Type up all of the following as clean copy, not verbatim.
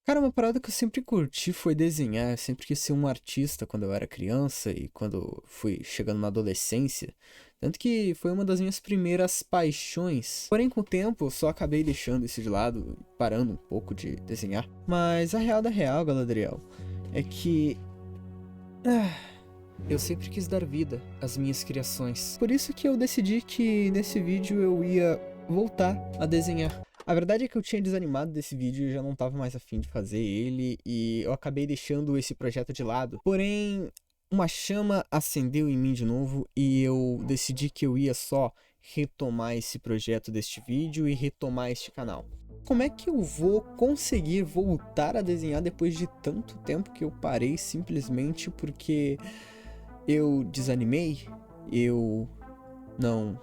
Cara, uma parada que eu sempre curti foi desenhar. Eu sempre quis ser um artista quando eu era criança e quando fui chegando na adolescência. Tanto que foi uma das minhas primeiras paixões. Porém, com o tempo, eu só acabei deixando isso de lado, parando um pouco de desenhar. Mas a real da real, Galadriel, é que eu sempre quis dar vida às minhas criações. Por isso que eu decidi que nesse vídeo eu ia voltar a desenhar. A verdade é que eu tinha desanimado desse vídeo e já não estava mais afim de fazer ele, e eu acabei deixando esse projeto de lado. Porém, uma chama acendeu em mim de novo e eu decidi que eu ia só retomar esse projeto deste vídeo e retomar este canal. Como é que eu vou conseguir voltar a desenhar depois de tanto tempo que eu parei simplesmente porque eu desanimei? Eu não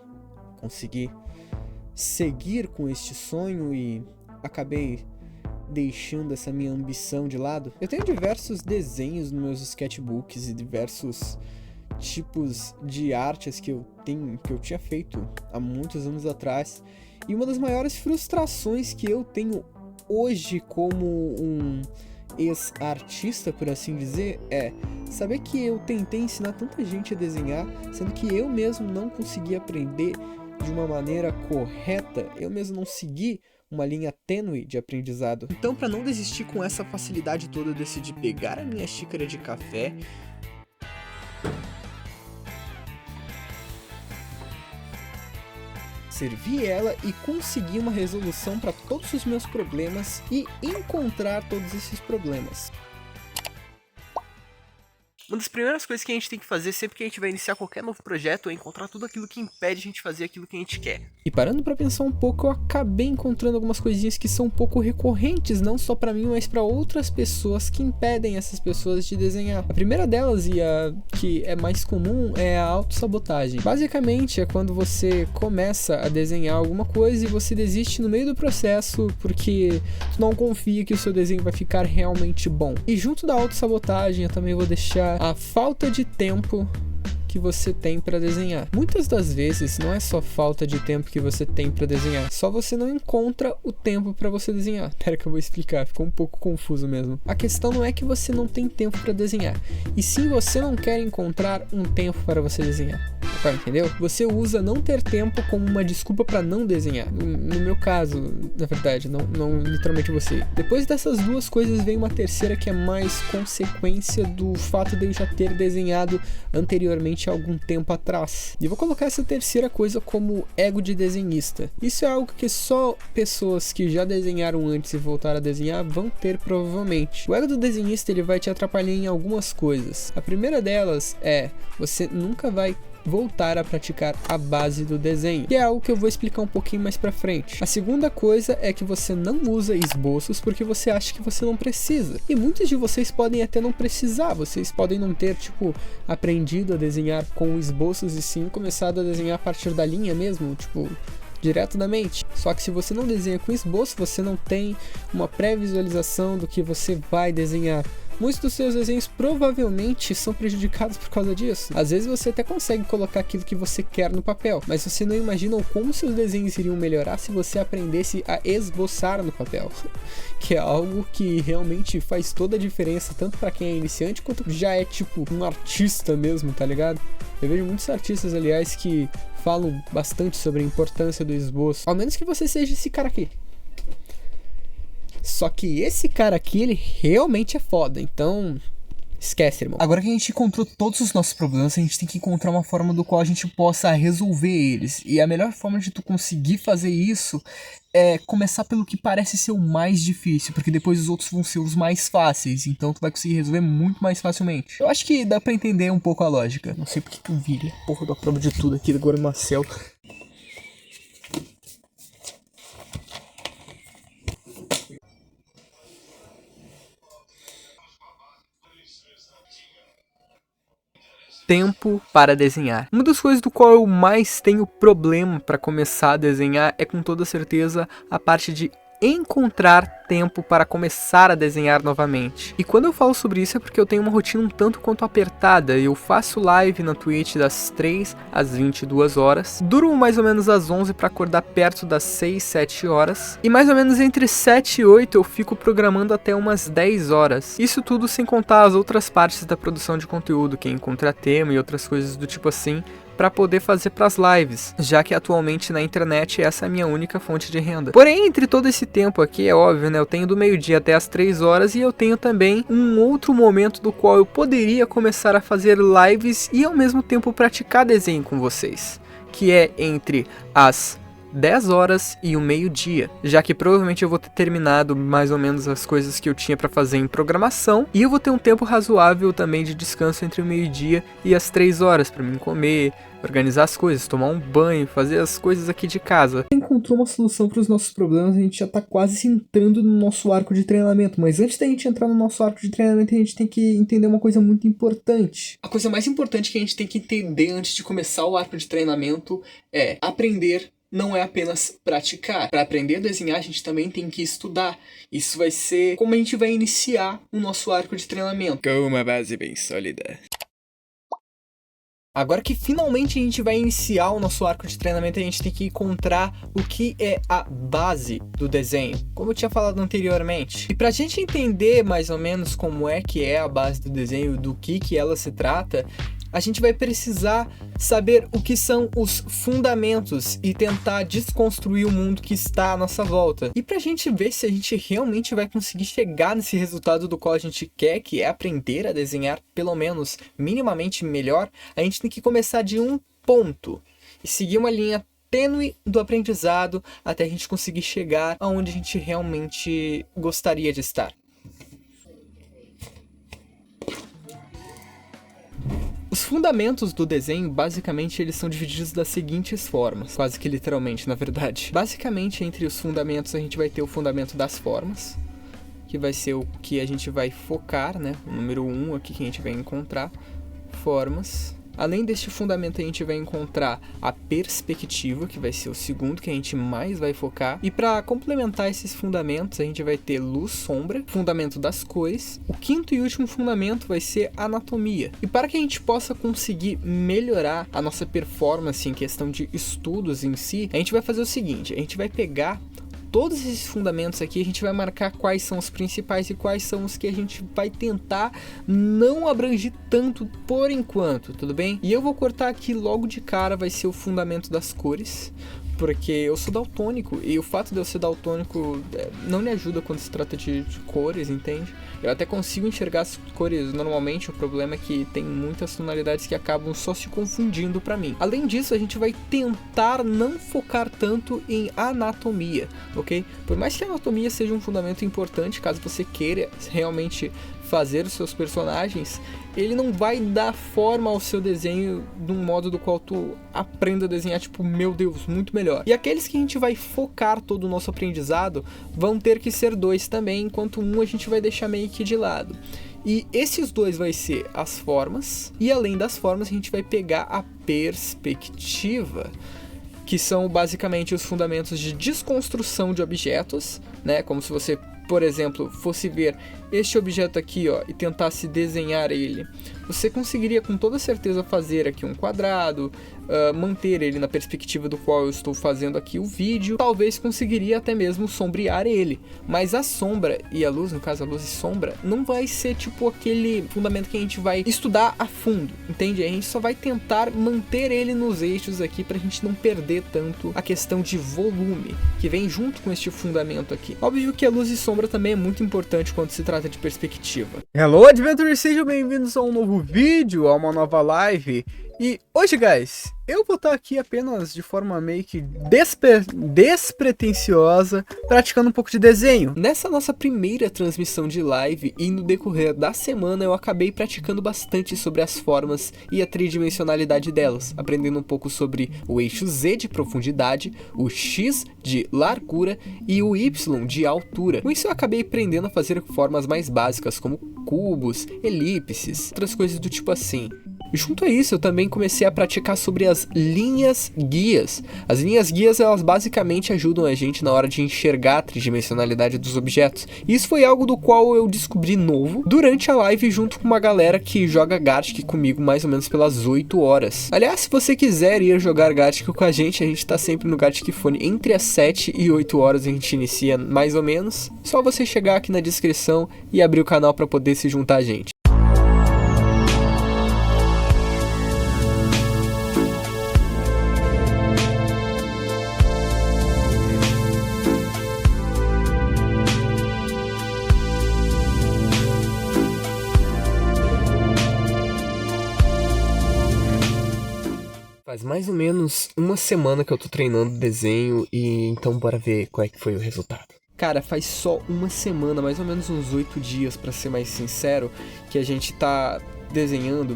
consegui seguir com este sonho e acabei deixando essa minha ambição de lado. Eu tenho diversos desenhos nos meus sketchbooks e diversos tipos de artes que eu tinha feito há muitos anos atrás. E uma das maiores frustrações que eu tenho hoje como um ex-artista, por assim dizer, é saber que eu tentei ensinar tanta gente a desenhar, sendo que eu mesmo não consegui aprender de uma maneira correta, eu mesmo não segui uma linha tênue de aprendizado. Então, para não desistir com essa facilidade toda, eu decidi pegar a minha xícara de café, servir ela e conseguir uma resolução para todos os meus problemas e encontrar todos esses problemas. Uma das primeiras coisas que a gente tem que fazer sempre que a gente vai iniciar qualquer novo projeto é encontrar tudo aquilo que impede a gente fazer aquilo que a gente quer. E parando pra pensar um pouco, eu acabei encontrando algumas coisinhas que são um pouco recorrentes, não só pra mim, mas pra outras pessoas que impedem essas pessoas de desenhar. A primeira delas, e a que é mais comum, é a autossabotagem. Basicamente, é quando você começa a desenhar alguma coisa e você desiste no meio do processo porque tu não confia que o seu desenho vai ficar realmente bom. E junto da autossabotagem, eu também vou deixar a falta de tempo que você tem para desenhar. Muitas das vezes não é só falta de tempo que você tem para desenhar, só você não encontra o tempo para você desenhar. Pera que eu vou explicar, ficou um pouco confuso mesmo. A questão não é que você não tem tempo para desenhar, e sim você não quer encontrar um tempo para você desenhar. Tá, entendeu? Você usa não ter tempo como uma desculpa para não desenhar. No meu caso, na verdade, não literalmente você. Depois dessas duas coisas vem uma terceira que é mais consequência do fato de eu já ter desenhado anteriormente há algum tempo atrás. E eu vou colocar essa terceira coisa como ego de desenhista. Isso é algo que só pessoas que já desenharam antes e voltaram a desenhar vão ter provavelmente. O ego do desenhista ele vai te atrapalhar em algumas coisas. A primeira delas é você nunca vai voltar a praticar a base do desenho, que é algo que eu vou explicar um pouquinho mais pra frente. A segunda coisa é que você não usa esboços porque você acha que você não precisa. E muitos de vocês podem até não precisar, vocês podem não ter, aprendido a desenhar com esboços e sim começado a desenhar a partir da linha mesmo, direto da mente. Só que se você não desenha com esboço, você não tem uma pré-visualização do que você vai desenhar. Muitos dos seus desenhos provavelmente são prejudicados por causa disso. Às vezes você até consegue colocar aquilo que você quer no papel, mas você não imagina como seus desenhos iriam melhorar se você aprendesse a esboçar no papel. Que é algo que realmente faz toda a diferença, tanto para quem é iniciante, quanto já é um artista mesmo, tá ligado? Eu vejo muitos artistas, aliás, que falam bastante sobre a importância do esboço. Ao menos que você seja esse cara aqui. Só que esse cara aqui, ele realmente é foda, então esquece, irmão. Agora que a gente encontrou todos os nossos problemas, a gente tem que encontrar uma forma do qual a gente possa resolver eles. E a melhor forma de tu conseguir fazer isso é começar pelo que parece ser o mais difícil, porque depois os outros vão ser os mais fáceis, então tu vai conseguir resolver muito mais facilmente. Eu acho que dá pra entender um pouco a lógica. Não sei porque tu vira, porra, da prova de tudo aqui agora no Marcel. Tempo para desenhar. Uma das coisas do qual eu mais tenho problema para começar a desenhar é com toda certeza a parte de encontrar tempo para começar a desenhar novamente. E quando eu falo sobre isso é porque eu tenho uma rotina um tanto quanto apertada. Eu faço live na Twitch das 3 às 22 horas, durmo mais ou menos às 11 para acordar perto das 6, 7 horas, e mais ou menos entre 7 e 8 eu fico programando até umas 10 horas. Isso tudo sem contar as outras partes da produção de conteúdo, que é encontrar tema e outras coisas do tipo assim, para poder fazer para as lives, já que atualmente na internet essa é a minha única fonte de renda. Porém, entre todo esse tempo aqui, é óbvio, né, eu tenho do meio-dia até as 3 horas e eu tenho também um outro momento do qual eu poderia começar a fazer lives e ao mesmo tempo praticar desenho com vocês, que é entre as 10 horas e o meio-dia, já que provavelmente eu vou ter terminado mais ou menos as coisas que eu tinha para fazer em programação, e eu vou ter um tempo razoável também de descanso entre o meio-dia e as 3 horas para mim comer, organizar as coisas, tomar um banho, fazer as coisas aqui de casa. Encontrou uma solução para os nossos problemas, a gente já tá quase entrando no nosso arco de treinamento, mas antes da gente entrar no nosso arco de treinamento, a gente tem que entender uma coisa muito importante. A coisa mais importante que a gente tem que entender antes de começar o arco de treinamento é aprender. Não é apenas praticar. Para aprender a desenhar, a gente também tem que estudar. Isso vai ser como a gente vai iniciar o nosso arco de treinamento. Com uma base bem sólida. Agora que finalmente a gente vai iniciar o nosso arco de treinamento, a gente tem que encontrar o que é a base do desenho, como eu tinha falado anteriormente. E pra gente entender mais ou menos como é que é a base do desenho, do que ela se trata, a gente vai precisar saber o que são os fundamentos e tentar desconstruir o mundo que está à nossa volta. E pra gente ver se a gente realmente vai conseguir chegar nesse resultado do qual a gente quer, que é aprender a desenhar pelo menos minimamente melhor, a gente tem que começar de um ponto e seguir uma linha tênue do aprendizado até a gente conseguir chegar aonde a gente realmente gostaria de estar. Os fundamentos do desenho, basicamente, eles são divididos das seguintes formas, quase que literalmente, na verdade. Basicamente, entre os fundamentos, a gente vai ter o fundamento das formas, que vai ser o que a gente vai focar, né? O número 1 aqui que a gente vai encontrar, formas. Além deste fundamento, a gente vai encontrar a perspectiva, que vai ser o segundo que a gente mais vai focar. E para complementar esses fundamentos, a gente vai ter luz, sombra, fundamento das cores. O quinto e último fundamento vai ser anatomia. E para que a gente possa conseguir melhorar a nossa performance em questão de estudos em si, a gente vai fazer o seguinte, a gente vai pegar todos esses fundamentos aqui, a gente vai marcar quais são os principais e quais são os que a gente vai tentar não abranger tanto por enquanto, tudo bem? E eu vou cortar aqui logo de cara, vai ser o fundamento das cores, porque eu sou daltônico e o fato de eu ser daltônico não me ajuda quando se trata de cores, entende? Eu até consigo enxergar as cores normalmente, o problema é que tem muitas tonalidades que acabam só se confundindo pra mim. Além disso, a gente vai tentar não focar tanto em anatomia, ok? Por mais que a anatomia seja um fundamento importante, caso você queira realmente fazer os seus personagens, ele não vai dar forma ao seu desenho de um modo do qual tu aprenda a desenhar, tipo, meu Deus, muito melhor. E aqueles que a gente vai focar todo o nosso aprendizado vão ter que ser dois também, enquanto um a gente vai deixar meio que de lado. E esses dois vai ser as formas, e além das formas a gente vai pegar a perspectiva, que são basicamente os fundamentos de desconstrução de objetos, né? Como se você, por exemplo, fosse ver este objeto aqui, ó, e tentasse desenhar ele. Você conseguiria com toda certeza fazer aqui um quadrado, manter ele na perspectiva do qual eu estou fazendo aqui o vídeo. Talvez conseguiria até mesmo sombrear ele. Mas a sombra e a luz, no caso a luz e sombra, não vai ser tipo aquele fundamento que a gente vai estudar a fundo, entende? A gente só vai tentar manter ele nos eixos aqui pra gente não perder tanto a questão de volume, que vem junto com este fundamento aqui. Óbvio que a luz e sombra também é muito importante quando se trata de perspectiva. Hello Adventurers, sejam bem-vindos a um novo vídeo, a uma nova live. E hoje, guys, eu vou estar aqui apenas de forma meio que despretensiosa, praticando um pouco de desenho. Nessa nossa primeira transmissão de live e no decorrer da semana, eu acabei praticando bastante sobre as formas e a tridimensionalidade delas, aprendendo um pouco sobre o eixo Z de profundidade, o X de largura e o Y de altura. Com isso eu acabei aprendendo a fazer formas mais básicas, como cubos, elipses, outras coisas do tipo assim. Junto a isso, eu também comecei a praticar sobre as linhas guias. As linhas guias, elas basicamente ajudam a gente na hora de enxergar a tridimensionalidade dos objetos. E isso foi algo do qual eu descobri novo durante a live junto com uma galera que joga Gartic comigo mais ou menos pelas 8 horas. Aliás, se você quiser ir jogar Gartic com a gente tá sempre no Gartic Phone entre as 7 e 8 horas a gente inicia mais ou menos. Só você chegar aqui na descrição e abrir o canal para poder se juntar a gente. Faz mais ou menos uma semana que eu tô treinando desenho e então bora ver qual é que foi o resultado. Cara, faz só uma semana, mais ou menos uns 8 dias pra ser mais sincero, que a gente tá desenhando.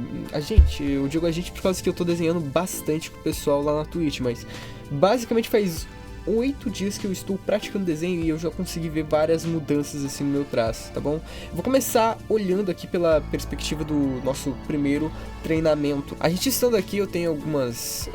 Eu digo a gente por causa que eu tô desenhando bastante com o pessoal lá na Twitch, mas basicamente faz 8 dias que eu estou praticando desenho e eu já consegui ver várias mudanças assim no meu traço, tá bom? Eu vou começar olhando aqui pela perspectiva do nosso primeiro treinamento. A gente estando aqui, eu tenho alguns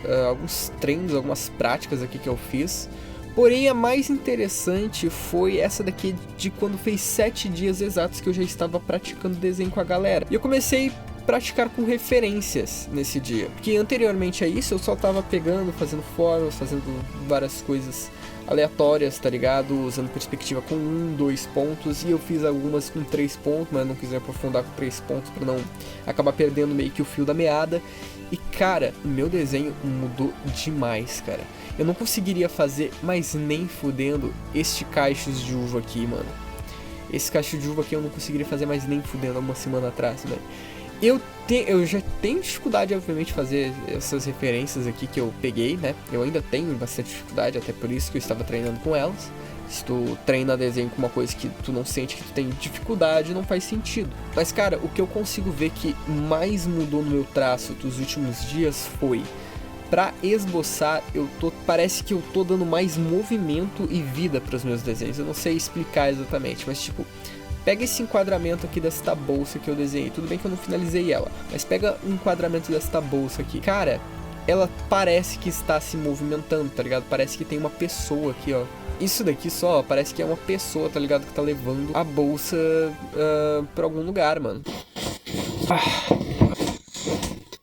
treinos, algumas práticas aqui que eu fiz. Porém, a mais interessante foi essa daqui de quando fez 7 dias exatos que eu já estava praticando desenho com a galera. E eu comecei a praticar com referências nesse dia, porque anteriormente a isso eu só tava pegando, fazendo formas, fazendo várias coisas aleatórias, tá ligado? Usando perspectiva com 1, 2 pontos, e eu fiz algumas com 3 pontos, mas não quis me aprofundar com 3 pontos pra não acabar perdendo meio que o fio da meada. E cara, o meu desenho mudou demais, cara. Eu não conseguiria fazer mais nem fudendo este cachos de uva aqui, mano. Esse cacho de uva aqui eu não conseguiria fazer mais nem fudendo há uma semana atrás, velho. Eu já tenho dificuldade, obviamente, de fazer essas referências aqui que eu peguei, né? Eu ainda tenho bastante dificuldade, até por isso que eu estava treinando com elas. Se tu treina desenho com uma coisa que tu não sente que tu tem dificuldade, não faz sentido. Mas, cara, o que eu consigo ver que mais mudou no meu traço dos últimos dias foi... Pra esboçar, parece que eu tô dando mais movimento e vida pros meus desenhos. Eu não sei explicar exatamente, mas tipo... Pega esse enquadramento aqui desta bolsa que eu desenhei. Tudo bem que eu não finalizei ela, mas pega um enquadramento desta bolsa aqui. Cara, ela parece que está se movimentando, tá ligado? Parece que tem uma pessoa aqui, ó. Isso daqui só, parece que é uma pessoa, tá ligado? Que tá levando a bolsa pra algum lugar, mano.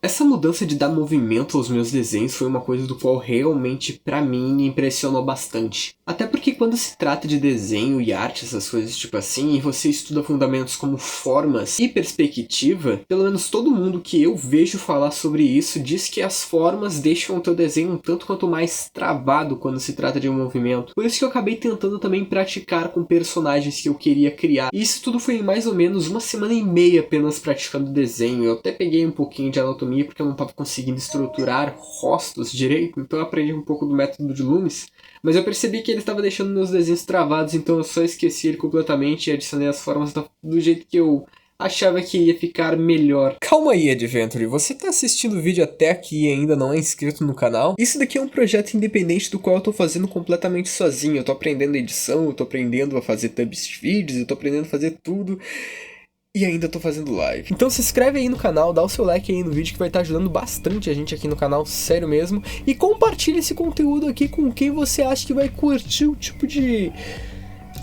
Essa mudança de dar movimento aos meus desenhos foi uma coisa do qual realmente, pra mim, me impressionou bastante. Até porque quando se trata de desenho e arte, essas coisas tipo assim, e você estuda fundamentos como formas e perspectiva, pelo menos todo mundo que eu vejo falar sobre isso diz que as formas deixam o teu desenho um tanto quanto mais travado quando se trata de um movimento. Por isso que eu acabei tentando também praticar com personagens que eu queria criar. E isso tudo foi em mais ou menos uma semana e meia apenas praticando desenho. Eu até peguei um pouquinho de anatomia porque eu não estava conseguindo estruturar rostos direito, então eu aprendi um pouco do método de Loomis, mas eu percebi que ele estava deixando meus desenhos travados, então eu só esqueci ele completamente e adicionei as formas do jeito que eu achava que ia ficar melhor. Calma aí, Adventure, você tá assistindo o vídeo até aqui e ainda não é inscrito no canal? Isso daqui é um projeto independente do qual eu tô fazendo completamente sozinho. Eu tô aprendendo edição, eu tô aprendendo a fazer thumbs de vídeos, eu tô aprendendo a fazer tudo. E ainda tô fazendo live. Então se inscreve aí no canal, dá o seu like aí no vídeo que vai estar ajudando bastante a gente aqui no canal, sério mesmo. E compartilha esse conteúdo aqui com quem você acha que vai curtir o tipo de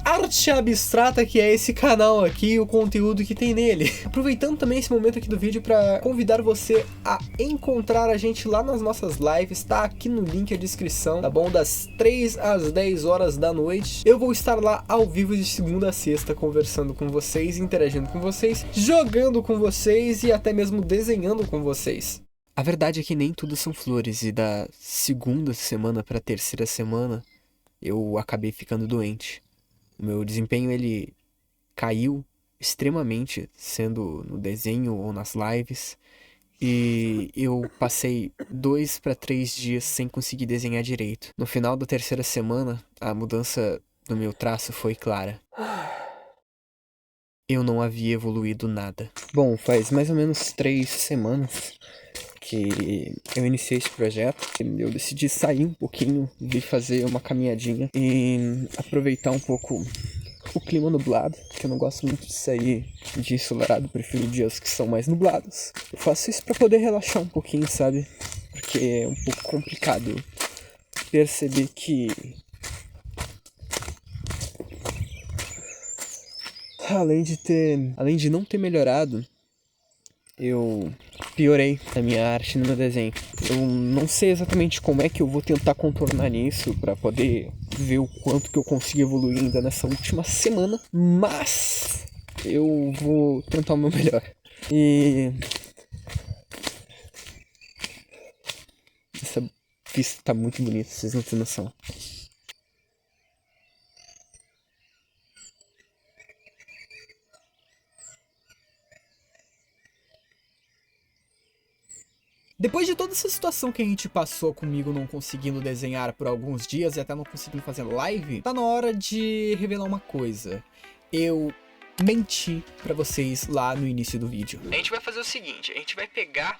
arte abstrata que é esse canal aqui, o conteúdo que tem nele. Aproveitando também esse momento aqui do vídeo para convidar você a encontrar a gente lá nas nossas lives, tá aqui no link a descrição, tá bom? Das 3 às 10 horas da noite. Eu vou estar lá ao vivo de segunda a sexta conversando com vocês, interagindo com vocês, jogando com vocês e até mesmo desenhando com vocês. A verdade é que nem tudo são flores e da segunda semana para a terceira semana eu acabei ficando doente. O meu desempenho, ele caiu extremamente, sendo no desenho ou nas lives. E eu passei 2 para 3 dias sem conseguir desenhar direito. No final da terceira semana, a mudança no meu traço foi clara. Eu não havia evoluído nada. Bom, faz mais ou menos 3 semanas que eu iniciei esse projeto. Eu decidi sair um pouquinho, vir fazer uma caminhadinha e aproveitar um pouco o clima nublado, porque eu não gosto muito de sair de ensolarado, prefiro dias que são mais nublados. Eu faço isso pra poder relaxar um pouquinho, sabe? Porque é um pouco complicado perceber que além de não ter melhorado, eu piorei na minha arte, no meu desenho. Eu não sei exatamente como é que eu vou tentar contornar isso pra poder ver o quanto que eu consigo evoluir ainda nessa última semana, mas eu vou tentar o meu melhor. E essa vista tá muito bonita, vocês não têm noção. Depois de toda essa situação que a gente passou comigo não conseguindo desenhar por alguns dias e até não conseguindo fazer live, tá na hora de revelar uma coisa. Eu menti pra vocês lá no início do vídeo. A gente vai fazer o seguinte, a gente vai pegar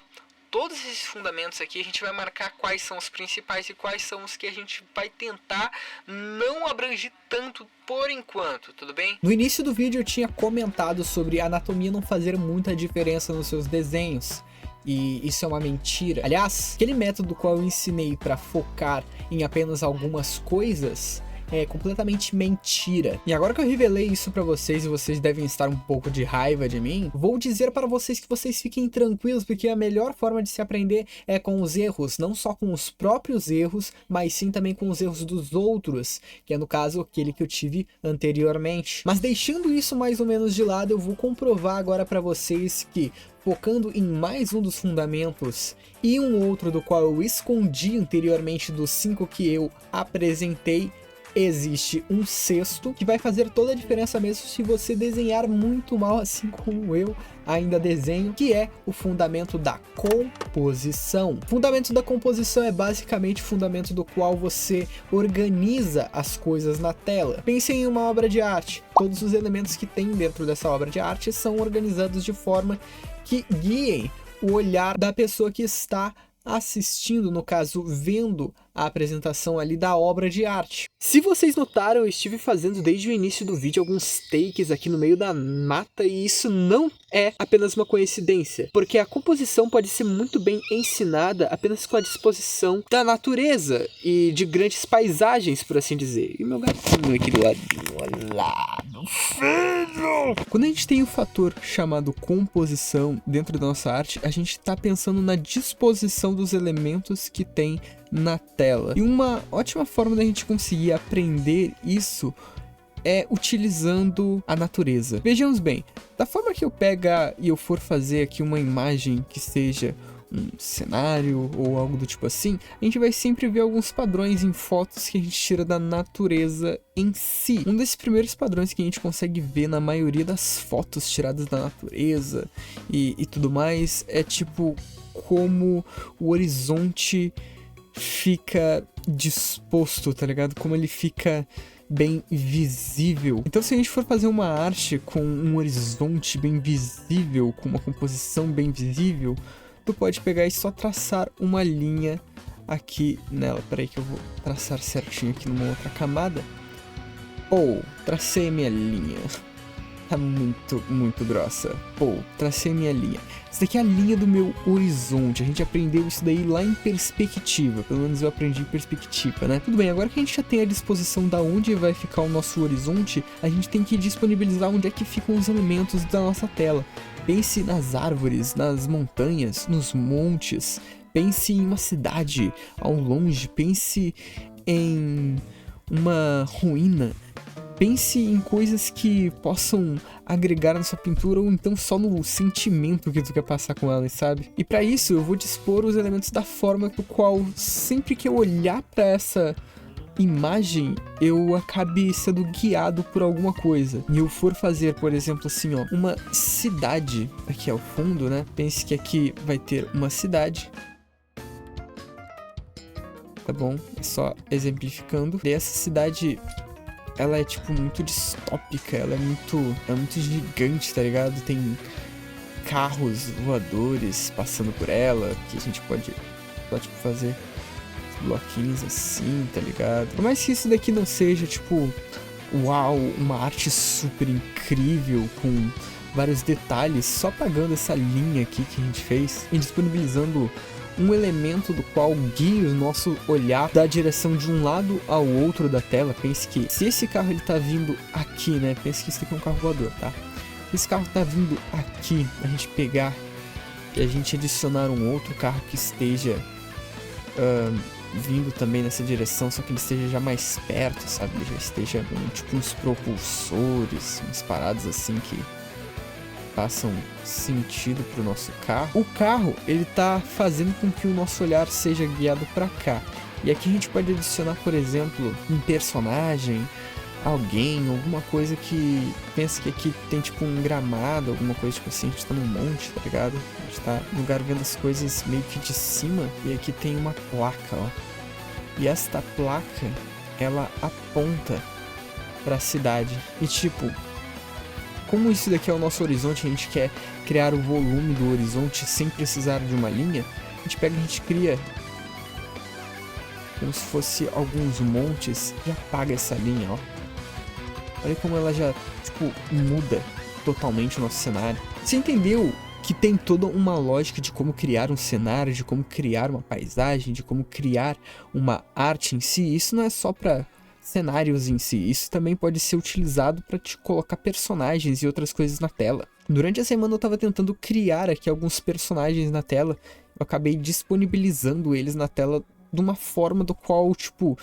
todos esses fundamentos aqui, a gente vai marcar quais são os principais e quais são os que a gente vai tentar não abranger tanto por enquanto, tudo bem? No início do vídeo eu tinha comentado sobre a anatomia não fazer muita diferença nos seus desenhos. E isso é uma mentira. Aliás, aquele método qual eu ensinei para focar em apenas algumas coisas é completamente mentira. E agora que eu revelei isso para vocês e vocês devem estar um pouco de raiva de mim, vou dizer para vocês que vocês fiquem tranquilos, porque a melhor forma de se aprender é com os erros, não só com os próprios erros, mas sim também com os erros dos outros, que é no caso aquele que eu tive anteriormente. Mas deixando isso mais ou menos de lado, eu vou comprovar agora para vocês que focando em mais um dos fundamentos e um outro do qual eu escondi anteriormente dos 5 que eu apresentei, existe um sexto que vai fazer toda a diferença mesmo se você desenhar muito mal, assim como eu ainda desenho, que é o fundamento da composição. O fundamento da composição é basicamente o fundamento do qual você organiza as coisas na tela. Pense em uma obra de arte. Todos os elementos que tem dentro dessa obra de arte são organizados de forma que guiem o olhar da pessoa que está assistindo, no caso, vendo a apresentação ali da obra de arte. Se vocês notaram, eu estive fazendo desde o início do vídeo alguns takes aqui no meio da mata e isso não é apenas uma coincidência, porque a composição pode ser muito bem ensinada apenas com a disposição da natureza e de grandes paisagens, por assim dizer. E meu gatinho aqui do lado, filho! Quando a gente tem o fator chamado composição dentro da nossa arte, a gente está pensando na disposição dos elementos que tem na tela. E uma ótima forma da gente conseguir aprender isso é utilizando a natureza. Vejamos bem, da forma que eu pegar e eu for fazer aqui uma imagem que seja um cenário ou algo do tipo assim, a gente vai sempre ver alguns padrões em fotos que a gente tira da natureza em si. Um desses primeiros padrões que a gente consegue ver na maioria das fotos tiradas da natureza e tudo mais é tipo como o horizonte fica disposto, tá ligado? Como ele fica bem visível. Então se a gente for fazer uma arte com um horizonte bem visível, com uma composição bem visível, tu pode pegar e só traçar uma linha aqui nela. Peraí que eu vou traçar certinho aqui numa outra camada. Tracei a minha linha. Tá muito grossa. Tracei minha linha. Essa daqui é a linha do meu horizonte. A gente aprendeu isso daí lá em perspectiva. Pelo menos eu aprendi em perspectiva, né? Tudo bem, agora que a gente já tem a disposição da onde vai ficar o nosso horizonte, a gente tem que disponibilizar onde é que ficam os elementos da nossa tela. Pense nas árvores, nas montanhas, nos montes. Pense em uma cidade ao longe. Pense em uma ruína. Pense em coisas que possam agregar na sua pintura ou então só no sentimento que tu quer passar com ela, sabe? E para isso eu vou dispor os elementos da forma do qual sempre que eu olhar para essa imagem eu acabe sendo guiado por alguma coisa. E eu for fazer, por exemplo, assim, ó, uma cidade aqui ao fundo, né? Pense que aqui vai ter uma cidade. Tá bom? É só exemplificando. E essa cidade, ela é tipo muito distópica, ela é muito gigante, tá ligado? Tem carros voadores passando por ela, que a gente pode tipo, fazer bloquinhos assim, tá ligado? Por mais que isso daqui não seja tipo uau, uma arte super incrível, com vários detalhes, só pagando essa linha aqui que a gente fez e disponibilizando um elemento do qual guia o nosso olhar da direção de um lado ao outro da tela. Pense que se esse carro ele tá vindo aqui, né? Pense que isso aqui é um carro voador, tá? Se esse carro tá vindo aqui, a gente pegar e a gente adicionar um outro carro que esteja vindo também nessa direção, só que ele esteja já mais perto, sabe? Ele já esteja tipo uns propulsores, umas paradas assim que façam sentido pro nosso carro. O carro, ele tá fazendo com que o nosso olhar seja guiado para cá. E aqui a gente pode adicionar, por exemplo, um personagem, alguém, alguma coisa que pensa que aqui tem tipo um gramado, alguma coisa tipo assim, a gente tá num monte, tá ligado? A gente tá no lugar vendo as coisas meio que de cima e aqui tem uma placa, ó. E esta placa, ela aponta pra cidade. E tipo, como isso daqui é o nosso horizonte, a gente quer criar o volume do horizonte sem precisar de uma linha, a gente pega e a gente cria como se fosse alguns montes, já apaga essa linha, ó. Olha como ela já, tipo, muda totalmente o nosso cenário. Você entendeu que tem toda uma lógica de como criar um cenário, de como criar uma paisagem, de como criar uma arte em si? Isso não é só pra cenários em si, isso também pode ser utilizado para te colocar personagens e outras coisas na tela. Durante a semana eu tava tentando criar aqui alguns personagens na tela, eu acabei disponibilizando eles na tela de uma forma do qual, tipo,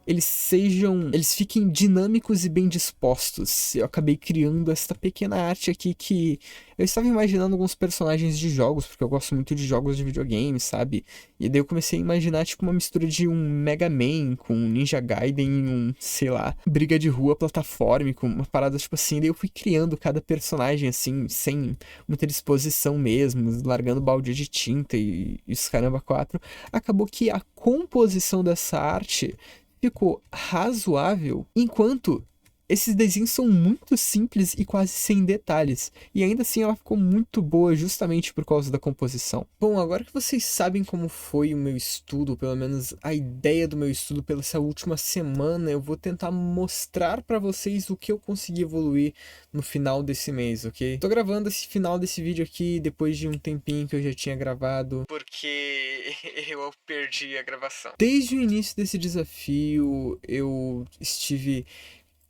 eles fiquem dinâmicos e bem dispostos. Eu acabei criando esta pequena arte aqui que eu estava imaginando alguns personagens de jogos, porque eu gosto muito de jogos de videogame, sabe? E daí eu comecei a imaginar, tipo, uma mistura de um Mega Man com um Ninja Gaiden e um, sei lá, briga de rua platafórmico, uma parada tipo assim. Daí eu fui criando cada personagem, assim, sem muita disposição mesmo, largando balde de tinta e os caramba quatro. Acabou que a composição dessa arte ficou razoável, enquanto esses desenhos são muito simples e quase sem detalhes. E ainda assim ela ficou muito boa justamente por causa da composição. Bom, agora que vocês sabem como foi o meu estudo, pelo menos a ideia do meu estudo pela essa última semana, eu vou tentar mostrar pra vocês o que eu consegui evoluir no final desse mês, ok? Tô gravando esse final desse vídeo aqui depois de um tempinho que eu já tinha gravado, porque eu perdi a gravação. Desde o início desse desafio, eu estive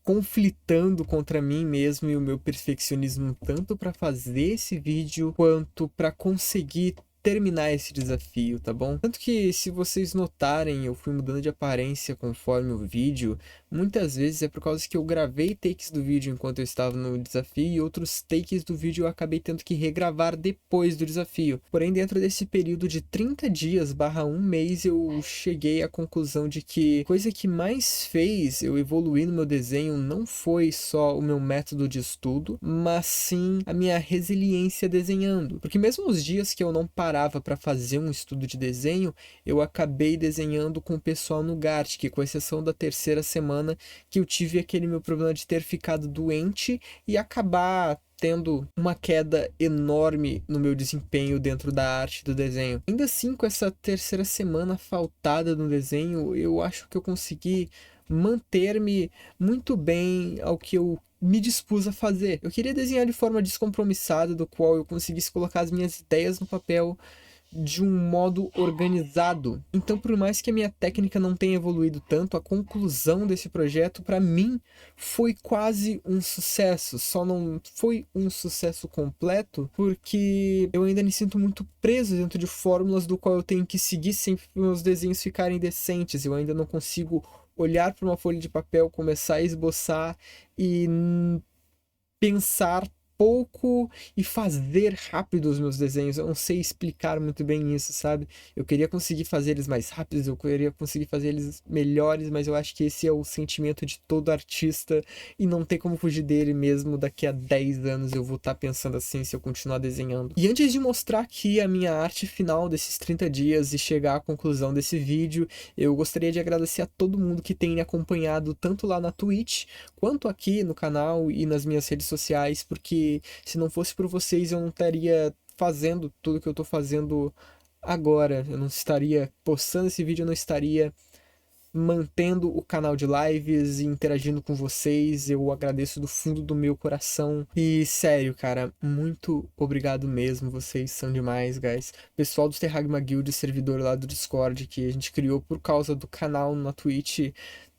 conflitando contra mim mesmo e o meu perfeccionismo, tanto para fazer esse vídeo quanto para conseguir terminar esse desafio, tá bom? Tanto que, se vocês notarem, eu fui mudando de aparência conforme o vídeo. Muitas vezes é por causa que eu gravei takes do vídeo enquanto eu estava no desafio e outros takes do vídeo eu acabei tendo que regravar depois do desafio. Porém, dentro desse período de 30 dias / um mês, eu cheguei à conclusão de que a coisa que mais fez eu evoluir no meu desenho não foi só o meu método de estudo, mas sim a minha resiliência desenhando. Porque mesmo os dias que eu não parava para fazer um estudo de desenho, eu acabei desenhando com o pessoal no Gartic, com exceção da terceira semana que eu tive aquele meu problema de ter ficado doente e acabar tendo uma queda enorme no meu desempenho dentro da arte do desenho. Ainda assim, com essa terceira semana faltada no desenho, eu acho que eu consegui manter-me muito bem ao que eu me dispus a fazer. Eu queria desenhar de forma descompromissada, do qual eu conseguisse colocar as minhas ideias no papel de um modo organizado. Então, por mais que a minha técnica não tenha evoluído tanto, a conclusão desse projeto para mim foi quase um sucesso. Só não foi um sucesso completo porque eu ainda me sinto muito preso dentro de fórmulas do qual eu tenho que seguir sempre para meus desenhos ficarem decentes. Eu ainda não consigo olhar para uma folha de papel, começar a esboçar e pensar pouco e fazer rápido os meus desenhos. Eu não sei explicar muito bem isso, sabe? Eu queria conseguir fazer eles mais rápidos, eu queria conseguir fazer eles melhores, mas eu acho que esse é o sentimento de todo artista e não tem como fugir dele mesmo. Daqui a 10 anos eu vou estar pensando assim se eu continuar desenhando. E antes de mostrar aqui a minha arte final desses 30 dias e chegar à conclusão desse vídeo, eu gostaria de agradecer a todo mundo que tem me acompanhado tanto lá na Twitch quanto aqui no canal e nas minhas redes sociais, porque se não fosse por vocês eu não estaria fazendo tudo que eu tô fazendo agora. Eu não estaria postando esse vídeo, eu não estaria mantendo o canal de lives e interagindo com vocês. Eu agradeço do fundo do meu coração. E sério, cara, muito obrigado mesmo. Vocês são demais, guys. Pessoal do Terragma Guild, servidor lá do Discord, que a gente criou por causa do canal na Twitch,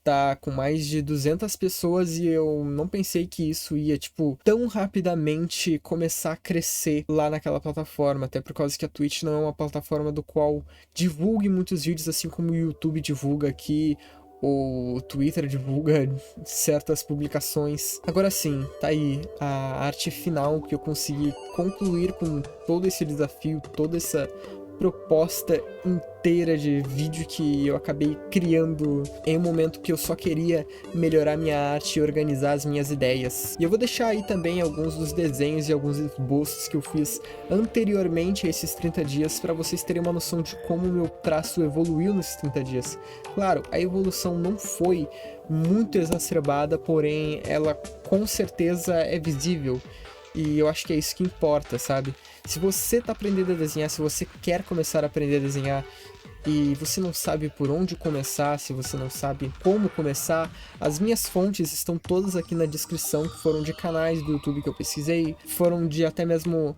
tá com mais de 200 pessoas e eu não pensei que isso ia, tipo, tão rapidamente começar a crescer lá naquela plataforma, até por causa que a Twitch não é uma plataforma do qual divulgue muitos vídeos, assim como o YouTube divulga aqui, o Twitter divulga certas publicações. Agora sim, tá aí a arte final que eu consegui concluir com todo esse desafio, toda essa proposta inteira de vídeo que eu acabei criando em um momento que eu só queria melhorar minha arte e organizar as minhas ideias. E eu vou deixar aí também alguns dos desenhos e alguns esboços que eu fiz anteriormente a esses 30 dias para vocês terem uma noção de como o meu traço evoluiu nesses 30 dias. Claro, a evolução não foi muito exacerbada, porém ela com certeza é visível. E eu acho que é isso que importa, sabe? Se você tá aprendendo a desenhar, se você quer começar a aprender a desenhar e você não sabe por onde começar, se você não sabe como começar, as minhas fontes estão todas aqui na descrição, que foram de canais do YouTube que eu pesquisei, foram de até mesmo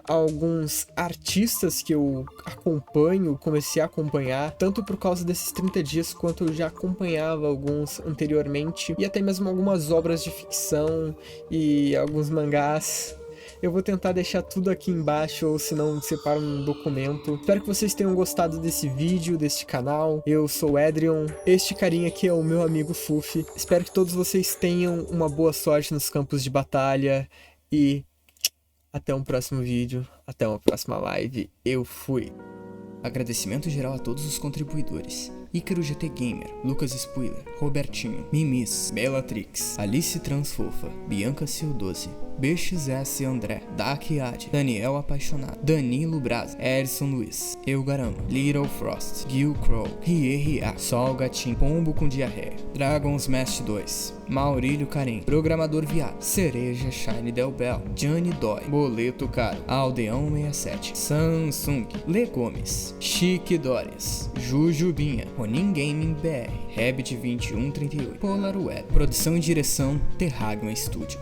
alguns artistas que eu acompanho, comecei a acompanhar, tanto por causa desses 30 dias, quanto eu já acompanhava alguns anteriormente, e até mesmo algumas obras de ficção e alguns mangás. Eu vou tentar deixar tudo aqui embaixo, ou se não, separo num documento. Espero que vocês tenham gostado desse vídeo, deste canal. Eu sou o Adrian, este carinha aqui é o meu amigo Fufi. Espero que todos vocês tenham uma boa sorte nos campos de batalha, e até um próximo vídeo, até uma próxima live. Eu fui. Agradecimento geral a todos os contribuidores: Ícaro GT Gamer, Lucas Spoiler, Robertinho, Mimis, Bellatrix, Alice Transfofa, Bianca Sil12, BXS André, Dakiad, Daniel Apaixonado, Danilo Braz, Edson Luiz, Eugarama, Little Frost, Gil Crow, Ria, Sol Gatinho, Pombo com Diarreia, Dragon's Mask 2, Maurílio Carim, Programador Viado, Cereja Shine Del Bell, Johnny Dói, Boleto Caro, Aldeão 67, Samsung, Le Gomes, Chique Dórias, Jujubinha, Ronin Gaming BR, Rabbit 2138, Polar Web, produção e direção Terragma Studio.